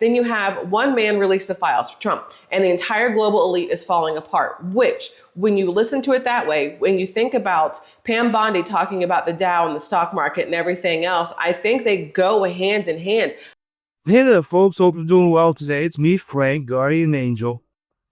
Then you have one man release the files, Trump, and the entire global elite is falling apart, which when you listen to it that way, when you think about Pam Bondi talking about the Dow and the stock market and everything else, I think they go hand in hand. Hey there, folks. Hope you're doing well today. It's me, Frank, Guardian Angel.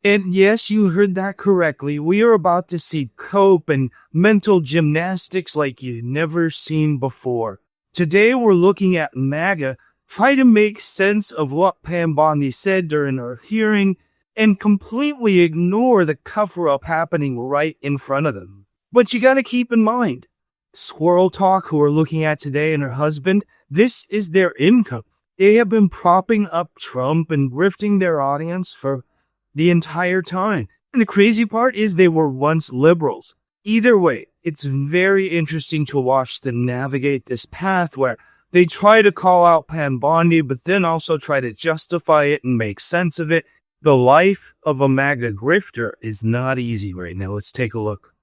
And yes, you heard that correctly. We are about to see cope and mental gymnastics like you've never seen before. Today, we're looking at MAGA, try to make sense of what Pam Bondi said during her hearing, and completely ignore the cover-up happening right in front of them. But you gotta keep in mind, Squirrel Talk, who we're looking at today, and her husband, this is their income. They have been propping up Trump and grifting their audience for the entire time. And the crazy part is they were once liberals. Either way, it's very interesting to watch them navigate this path where they try to call out Pam Bondi, but then also try to justify it and make sense of it. The life of a MAGA grifter is not easy right now. Let's take a look.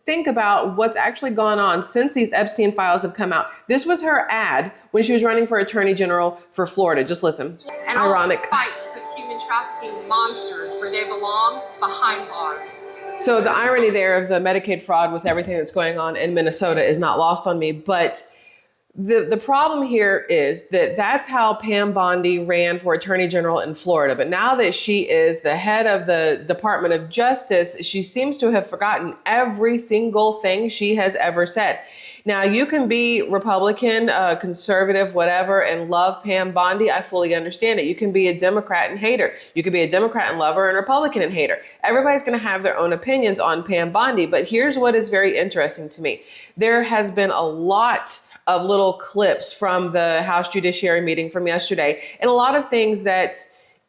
Think about what's actually gone on since these Epstein files have come out. This was her ad when she was running for Attorney General for Florida. Just listen. And ironic. Fight to put human trafficking monsters where they belong, behind bars. So the irony there of the Medicaid fraud with everything that's going on in Minnesota is not lost on me, but the problem here is that that's how Pam Bondi ran for Attorney General in Florida. But now that she is the head of the Department of Justice, she seems to have forgotten every single thing she has ever said. Now, you can be Republican, conservative, whatever, and love Pam Bondi. I fully understand it. You can be a Democrat and hate her. You can be a Democrat and love her and Republican and hate her. Everybody's going to have their own opinions on Pam Bondi. But here's what is very interesting to me. There has been a lot of little clips from the House Judiciary meeting from yesterday, and a lot of things that,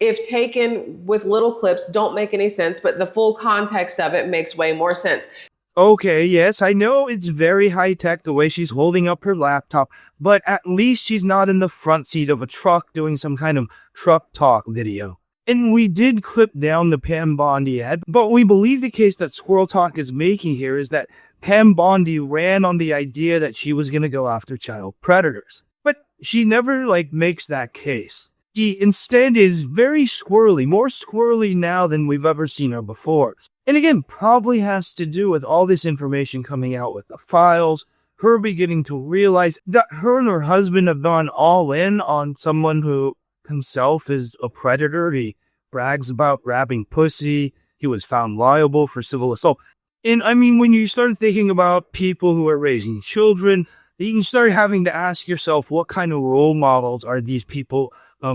if taken with little clips, don't make any sense, but the full context of it makes way more sense. Okay, yes, I know it's very high-tech the way she's holding up her laptop, but at least she's not in the front seat of a truck doing some kind of truck talk video. And we did clip down the Pam Bondi ad, but we believe the case that Squirrel Talk is making here is that Pam Bondi ran on the idea that she was going to go after child predators. But she never, makes that case. She instead is very squirrely, more squirrely now than we've ever seen her before. And again, probably has to do with all this information coming out with the files, her beginning to realize that her and her husband have gone all in on someone who himself is a predator. He brags about grabbing pussy. He was found liable for civil assault. And I mean, when you start thinking about people who are raising children, you can start having to ask yourself, what kind of role models are these people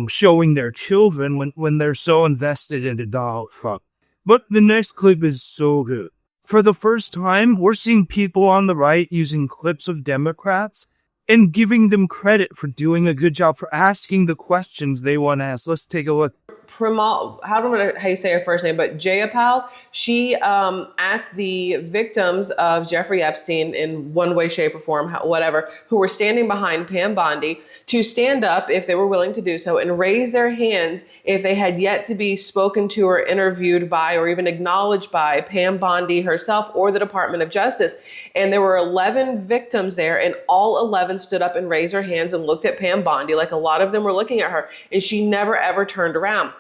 showing their children when they're so invested into Donald Trump? But the next clip is so good. For the first time, we're seeing people on the right using clips of Democrats and giving them credit for doing a good job, for asking the questions they want to ask. Let's take a look. Primal, how you say her first name, but Jayapal, she asked the victims of Jeffrey Epstein in one way, shape, or form, whatever, who were standing behind Pam Bondi to stand up if they were willing to do so and raise their hands if they had yet to be spoken to or interviewed by or even acknowledged by Pam Bondi herself or the Department of Justice. And there were 11 victims there, and all 11 stood up and raised their hands and looked at Pam Bondi like a lot of them were looking at her, and she never ever turned around.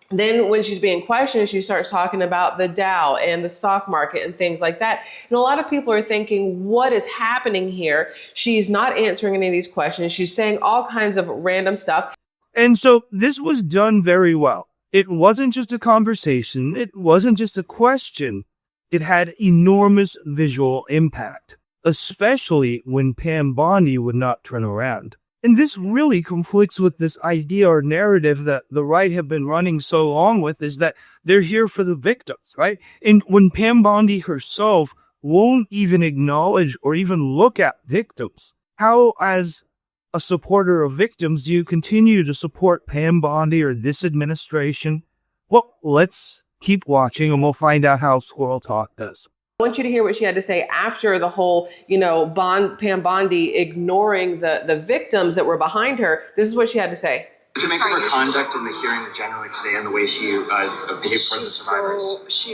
Then when she's being questioned, she starts talking about the Dow and the stock market and things like that. And a lot of people are thinking, what is happening here? She's not answering any of these questions. She's saying all kinds of random stuff. And so this was done very well. It wasn't just a conversation. It wasn't just a question. It had enormous visual impact, especially when Pam Bondi would not turn around. And this really conflicts with this idea or narrative that the right have been running so long with, is that they're here for the victims, right? And when Pam Bondi herself won't even acknowledge or even look at victims, how, as a supporter of victims, do you continue to support Pam Bondi or this administration? Well, let's keep watching and we'll find out how Squirrel Talk does. I want you to hear what she had to say after the whole, Pam Bondi ignoring the victims that were behind her. This is what she had to say. Did you make of her conduct in the hearing generally today and the way she behaved towards the survivors?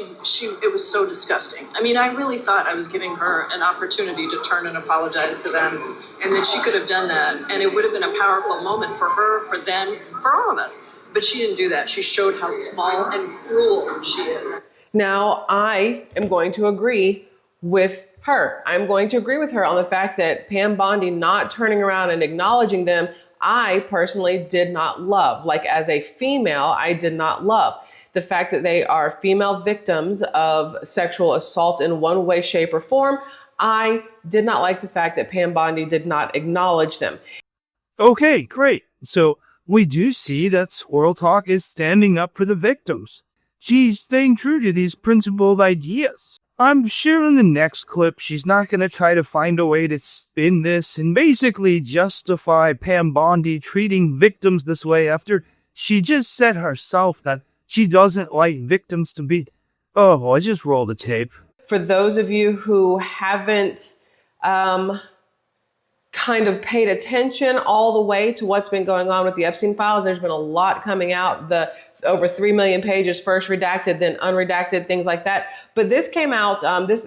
It was so disgusting. I mean, I really thought I was giving her an opportunity to turn and apologize to them, and that she could have done that, and it would have been a powerful moment for her, for them, for all of us. But she didn't do that. She showed how small and cruel she is. Now, I am going to agree with her. I'm going to agree with her on the fact that Pam Bondi not turning around and acknowledging them, I personally did not love. Like, as a female, I did not love. The fact that they are female victims of sexual assault in one way, shape, or form, I did not like the fact that Pam Bondi did not acknowledge them. Okay, great. So we do see that Squirrel Talk is standing up for the victims. She's staying true to these principled ideas. I'm sure in the next clip, she's not going to try to find a way to spin this and basically justify Pam Bondi treating victims this way after she just said herself that she doesn't like victims to be... Oh, I just rolled the tape. For those of you who haven't kind of paid attention all the way to what's been going on with the Epstein files, there's been a lot coming out. The over 3 million pages, first redacted, then unredacted, things like that. But this came out,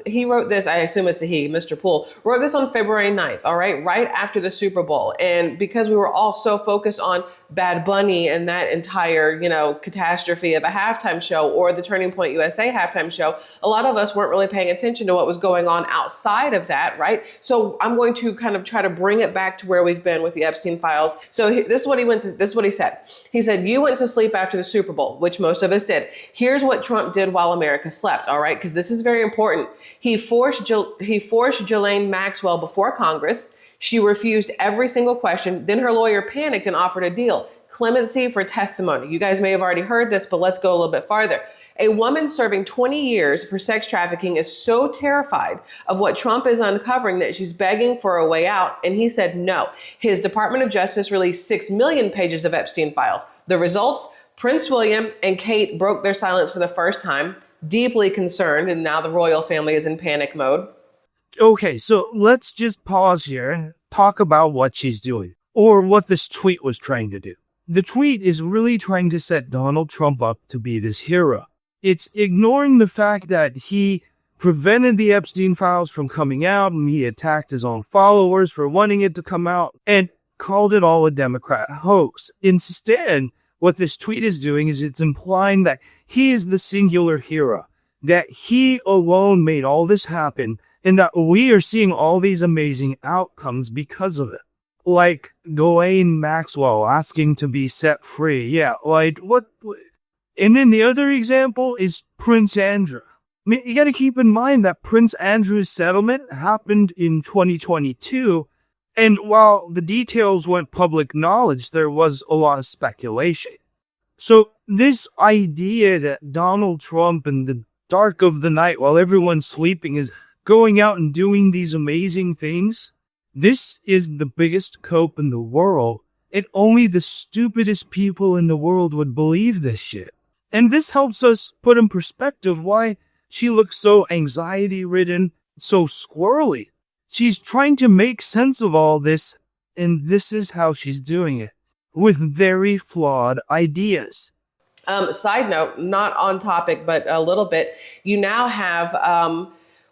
he wrote this, I assume it's a he, Mr. Poole, wrote this on February 9th, all right after the Super Bowl. And because we were all so focused on Bad Bunny and that entire, catastrophe of a halftime show or the Turning Point USA halftime show, a lot of us weren't really paying attention to what was going on outside of that, right? So I'm going to kind of try to bring it back to where we've been with the Epstein files. So this is what he said. He said, "You went to sleep after the Super Bowl," which most of us did. "Here's what Trump did while America slept," all right? Because this is very important. He forced Ghislaine Maxwell before Congress. She refused every single question. Then her lawyer panicked and offered a deal: clemency for testimony. You guys may have already heard this, but let's go a little bit farther. A woman serving 20 years for sex trafficking is so terrified of what Trump is uncovering that she's begging for a way out. And he said no. His Department of Justice released 6 million pages of Epstein files. The results: Prince William and Kate broke their silence for the first time, deeply concerned, and now the royal family is in panic mode. Okay, so let's just pause here and talk about what she's doing, or what this tweet was trying to do. The tweet is really trying to set Donald Trump up to be this hero. It's ignoring the fact that he prevented the Epstein files from coming out, and he attacked his own followers for wanting it to come out, and called it all a Democrat hoax. Instead, what this tweet is doing is it's implying that he is the singular hero, that he alone made all this happen, and that we are seeing all these amazing outcomes because of it. Like Ghislaine Maxwell asking to be set free. Yeah, like what? And then the other example is Prince Andrew. I mean, you got to keep in mind that Prince Andrew's settlement happened in 2022. And while the details weren't public knowledge, there was a lot of speculation. So this idea that Donald Trump in the dark of the night while everyone's sleeping is going out and doing these amazing things, this is the biggest cope in the world. And only the stupidest people in the world would believe this shit. And this helps us put in perspective why she looks so anxiety-ridden, so squirrely. She's trying to make sense of all this, and this is how she's doing it, with very flawed ideas. Side note, not on topic, but a little bit. You now have,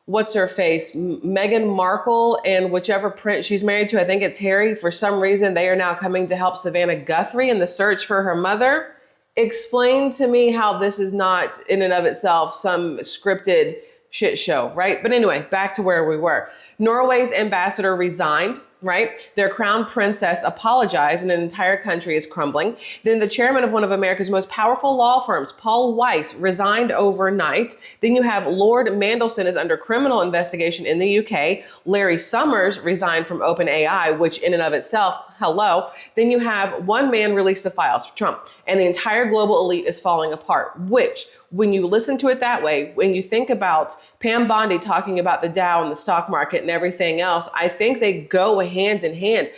what's her face? Meghan Markle and whichever prince she's married to, I think it's Harry. For some reason, they are now coming to help Savannah Guthrie in the search for her mother. Explain to me how this is not in and of itself some scripted shit show, right? But anyway, back to where we were. Norway's ambassador resigned, right? Their crown princess apologized and an entire country is crumbling. Then the chairman of one of America's most powerful law firms, Paul Weiss, resigned overnight. Then you have Lord Mandelson is under criminal investigation in the UK. Larry Summers resigned from OpenAI, which in and of itself, hello. Then you have one man release the files for Trump, and the entire global elite is falling apart, which, when you listen to it that way, when you think about Pam Bondi talking about the Dow and the stock market and everything else, I think they go hand in hand.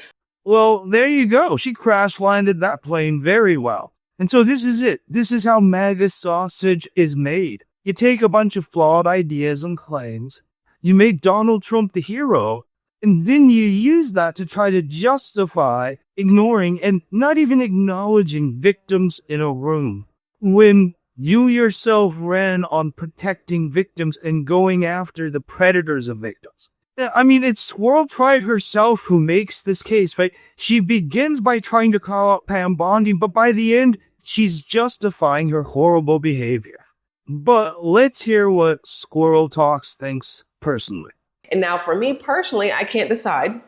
Well, there you go. She crash landed that plane very well. And so this is it. This is how MAGA sausage is made. You take a bunch of flawed ideas and claims, you make Donald Trump the hero, and then you use that to try to justify ignoring and not even acknowledging victims in a room. When you yourself ran on protecting victims and going after the predators of victims. I mean, it's Swirl Tribe herself who makes this case, right? She begins by trying to call out Pam Bondi, but by the end, she's justifying her horrible behavior. But let's hear what Squirrel Talks thinks personally. And now for me personally, I can't decide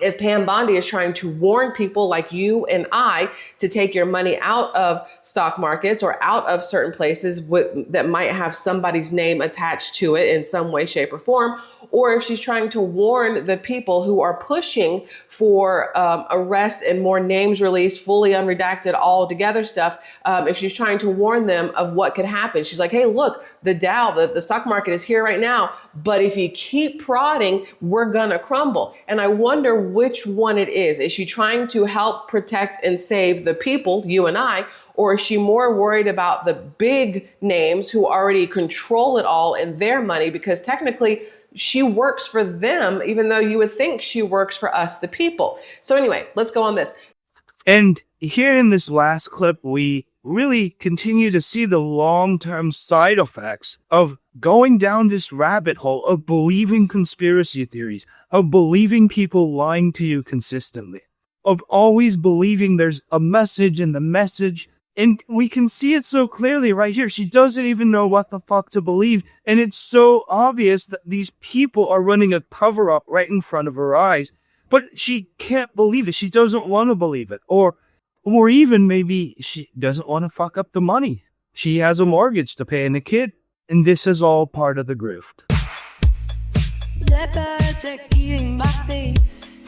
if Pam Bondi is trying to warn people like you and I to take your money out of stock markets or out of certain places that might have somebody's name attached to it in some way, shape, or form, or if she's trying to warn the people who are pushing for arrest and more names released, fully unredacted, all together stuff. If she's trying to warn them of what could happen. She's like, hey, look, the Dow, the stock market is here right now, but if you keep prodding, we're gonna crumble. And I wonder which one it is. Is she trying to help protect and save the people, you and I, or is she more worried about the big names who already control it all and their money? Because technically she works for them, even though you would think she works for us, the people. So anyway, let's go on this. And here in this last clip, we really continue to see the long-term side effects of going down this rabbit hole of believing conspiracy theories, of believing people lying to you consistently, of always believing there's a message in the message. And we can see it so clearly right here. She doesn't even know what the fuck to believe. And it's so obvious that these people are running a cover-up right in front of her eyes. But she can't believe it. She doesn't want to believe it. Or even maybe she doesn't want to fuck up the money. She has a mortgage to pay and a kid. And this is all part of the grift. Leopards are eating my face.